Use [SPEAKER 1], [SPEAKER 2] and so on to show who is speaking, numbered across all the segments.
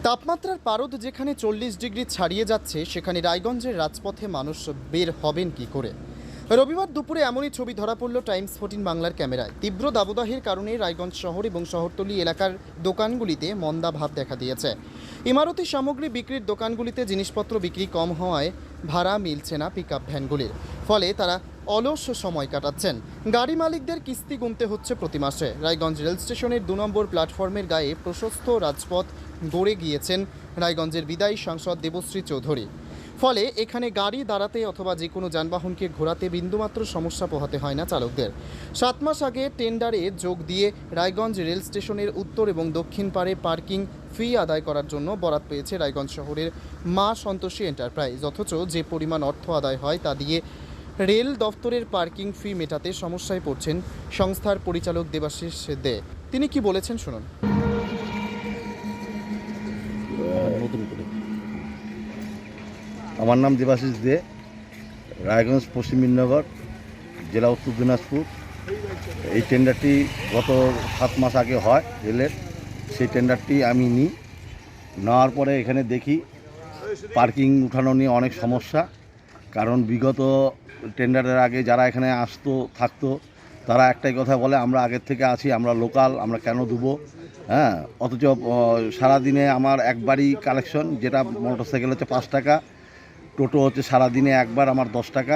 [SPEAKER 1] তাপমাত্রার পারদ যেখানে 40 ডিগ্রি ছাড়িয়ে যাচ্ছে, সেখানে রায়গঞ্জের রাজপথে মানুষ বের হবেন কি করে? রবিবার দুপুরে এমনই ছবি ধরা পড়ল টাইমস 14 বাংলার ক্যামেরায়। তীব্র দাবদাহের কারণে রায়গঞ্জ শহর এবং শহরতলি এলাকার দোকানগুলিতে মন্দা ভাব দেখা দিয়েছে। ইমারতি সামগ্রী বিক্রির দোকানগুলিতে জিনিসপত্র বিক্রি কম হওয়ায় ভাড়া মিলছে না পিকআপ ভ্যানগুলির, ফলে তারা অলস সময় কাটাচ্ছেন। গাড়ি মালিকদের কিস্তি গুনতে হচ্ছে প্রতি মাসে। রায়গঞ্জ রেল স্টেশনের 2 নম্বর প্ল্যাটফর্মের গায়ে প্রশস্ত রাজপথ গড়ে গিয়েছেন রায়গঞ্জের বিদায়ী সাংসদ দেবশ্রী চৌধুরী। ফলে এখানে গাড়ি দাঁড়াতে অথবা যে কোনো যানবাহনকে ঘোরাতে বিন্দুমাত্র সমস্যা পোহাতে হয় না চালকদের। 7 মাস আগে টেন্ডারে যোগ দিয়ে রায়গঞ্জ রেল স্টেশনের উত্তর এবং দক্ষিণ পাড়ে পার্কিং ফি আদায় করার জন্য বরাত পেয়েছে রায়গঞ্জ শহরের মা সন্তোষী এন্টারপ্রাইজ। অথচ যে পরিমাণ অর্থ আদায় হয় তা দিয়ে রেল দফতরের পার্কিং ফি মেটাতে সমস্যায় পড়ছেন সংস্থার পরিচালক দেবাশিস দে। তিনি কি বলেছেন শুনুন।
[SPEAKER 2] আমার নাম দেবাশিস দে, রায়গঞ্জ পশ্চিম মিদনগর জেলা উত্তর দিনাজপুর। এই টেন্ডারটি গত 7 মাস আগে হয় রেলের। সেই টেন্ডারটি আমি নিই। নেওয়ার পরে এখানে দেখি পার্কিং উঠানো নিয়ে অনেক সমস্যা। কারণ বিগত টেন্ডারের আগে যারা এখানে আসতো থাকতো, তারা একটাই কথা বলে, আমরা আগের থেকে আছি, আমরা লোকাল, আমরা কেন দেবো? হ্যাঁ, অথচ সারাদিনে আমার একবারই কালেকশন, যেটা মোটরসাইকেল হচ্ছে 5 টাকা, টোটো হচ্ছে সারাদিনে একবার আমার 10 টাকা,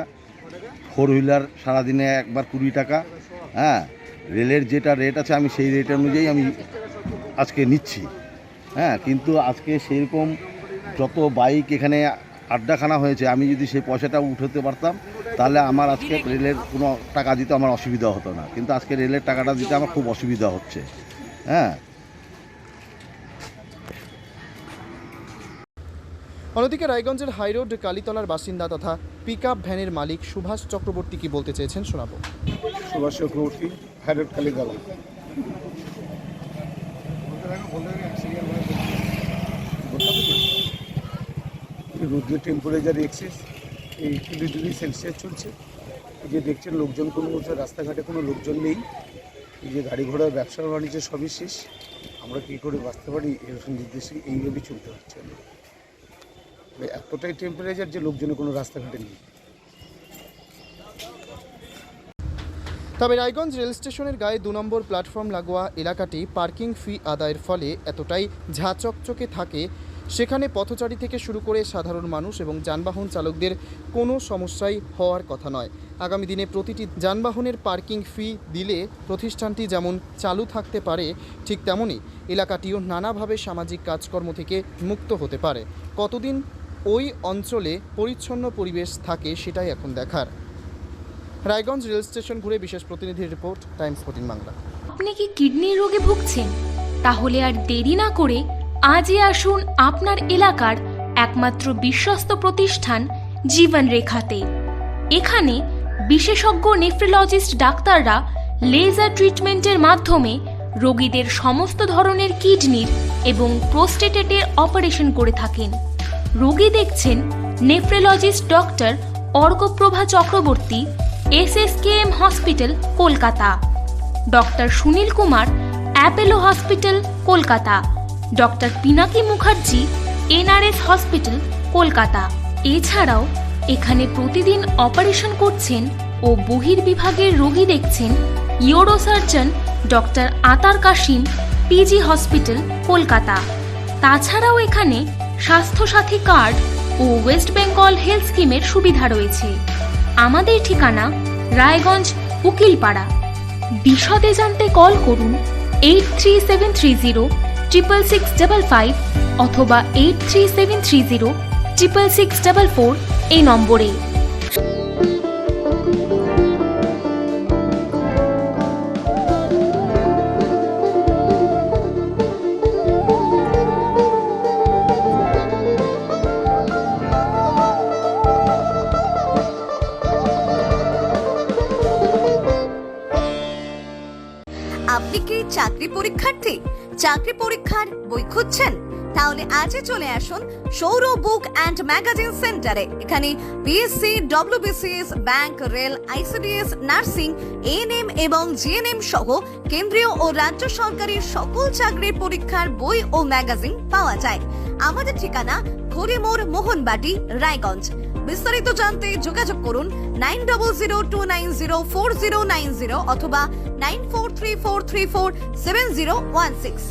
[SPEAKER 2] 4 হুইলার সারাদিনে একবার 20 টাকা। হ্যাঁ, রেলের যেটা রেট আছে আমি সেই রেট অনুযায়ী আমি আজকে নিচ্ছি। হ্যাঁ, কিন্তু আজকে সেইরকম যত বাইক এখানে আড্ডাখানা হয়েছে, আমি যদি সেই পয়সাটা উঠাতে পারতাম তাহলে আমার আজকে রেলের কোনো টাকা দিতে আমার অসুবিধা হতো না। কিন্তু আজকে রেলের টাকাটা দিতে আমার খুব অসুবিধা হচ্ছে। হ্যাঁ,
[SPEAKER 1] অন্যদিকে রায়গঞ্জের হাইরোড কালীতলার বাসিন্দা তথা পিকআপ ভ্যানের মালিক সুভাষ চক্রবর্তী কি বলতে চেয়েছেন শোনাবো।
[SPEAKER 3] সুভাষ চক্রবর্তী, হাইরোড কালীতলা। রোদ্রের টেম্পারেচার এক্সেস, এই 20 ডিগ্রি সেলসিয়াস চলছে। এই যে দেখছেন লোকজন কোনো বলছে, রাস্তাঘাটে কোনো লোকজন নেই। এই যে গাড়ি ঘোড়া, ব্যবসা বাণিজ্য সবই শেষ। আমরা কী করে বাঁচতে পারি এরকম নির্দেশে এইভাবেই চলতে হচ্ছে। এতটাই টেম্পারেচার যে লোকজনের কোনো রাস্তাঘাটে নেই।
[SPEAKER 1] তবে রায়গঞ্জ রেল স্টেশনের গায়ে 2 নম্বর প্ল্যাটফর্ম লাগোয়া এলাকাটি পার্কিং ফি আদায়ের ফলে এতটাই ঝাঁচকচকে থাকে, সেখানে পথচারী থেকে শুরু করে সাধারণ মানুষ এবং যানবাহন চালকদের কোনো সমস্যাই হওয়ার কথা নয়। আগামী দিনে প্রতিটি যানবাহনের পার্কিং ফি দিলে প্রতিষ্ঠানটি যেমন চালু থাকতে পারে, ঠিক তেমনই এলাকাটিও নানাভাবে সামাজিক কাজকর্ম থেকে মুক্ত হতে পারে। কতদিন ওই অঞ্চলে পরিচ্ছন্ন পরিবেশ থাকে সেটাই এখন দেখার। রায়গঞ্জ রেল স্টেশন ঘুরে বিশেষ প্রতিনিধির রিপোর্ট, টাইমস 14 বাংলা।
[SPEAKER 4] আপনি কি কিডনির রোগে ভুগছেন? তাহলে আর দেরি না করে আজই আসুন আপনার এলাকার একমাত্র বিশ্বস্ত প্রতিষ্ঠান জীবন রেখাতে। এখানে বিশেষজ্ঞ নেফ্রোলজিস্ট ডাক্তাররা লেজার ট্রিটমেন্টের মাধ্যমে রোগীদের সমস্ত ধরনের কিডনির এবং প্রোস্টেটের অপারেশন করে থাকেন। রোগী দেখছেন nephrologist doctor Arkaprabha Chakraborty, SSKM hospital, Kolkata. Doctor Sunil Kumar, Apollo hospital, Kolkata. Doctor Pinaki Mukherjee, NRS hospital, Kolkata. এছাড়াও এখানে প্রতিদিন অপারেশন করছেন ও বহির্বিভাগের রোগী দেখছেন ইউরোসার্জন ডক্টর আতার কাশিম, PG হসপিটাল, কলকাতা। তাছাড়াও এখানে স্বাস্থ্যসাথী কার্ড ও ওয়েস্ট বেঙ্গল হেলথ স্কিমের সুবিধা রয়েছে। আমাদের ঠিকানা রায়গঞ্জ উকিলপাড়া। বিশদে জানতে কল করুন 8373066655 অথবা 8373066644 এই নম্বরে।
[SPEAKER 5] আপনি কি চাকরি পরীক্ষার্থী? চাকরি পরীক্ষার বই খুঁজছেন? তাহলে আজই চলে আসুন সৌর বুক অ্যান্ড ম্যাগাজিন সেন্টারে। এখানে BSc, WBCS, bank, rail, ICDS, nursing, ANM এবং জিএনএম সহ কেন্দ্রীয় ও রাজ্য সরকারি সকল চাকরির পরীক্ষার বই ও ম্যাগাজিন পাওয়া যায়। আমাদের ঠিকানা ঘড়িমোড়, মোহনবাটি, রায়গঞ্জ। বিস্তারিত জানতে যোগাযোগ করুন 9002904090 অথবা 9434347016।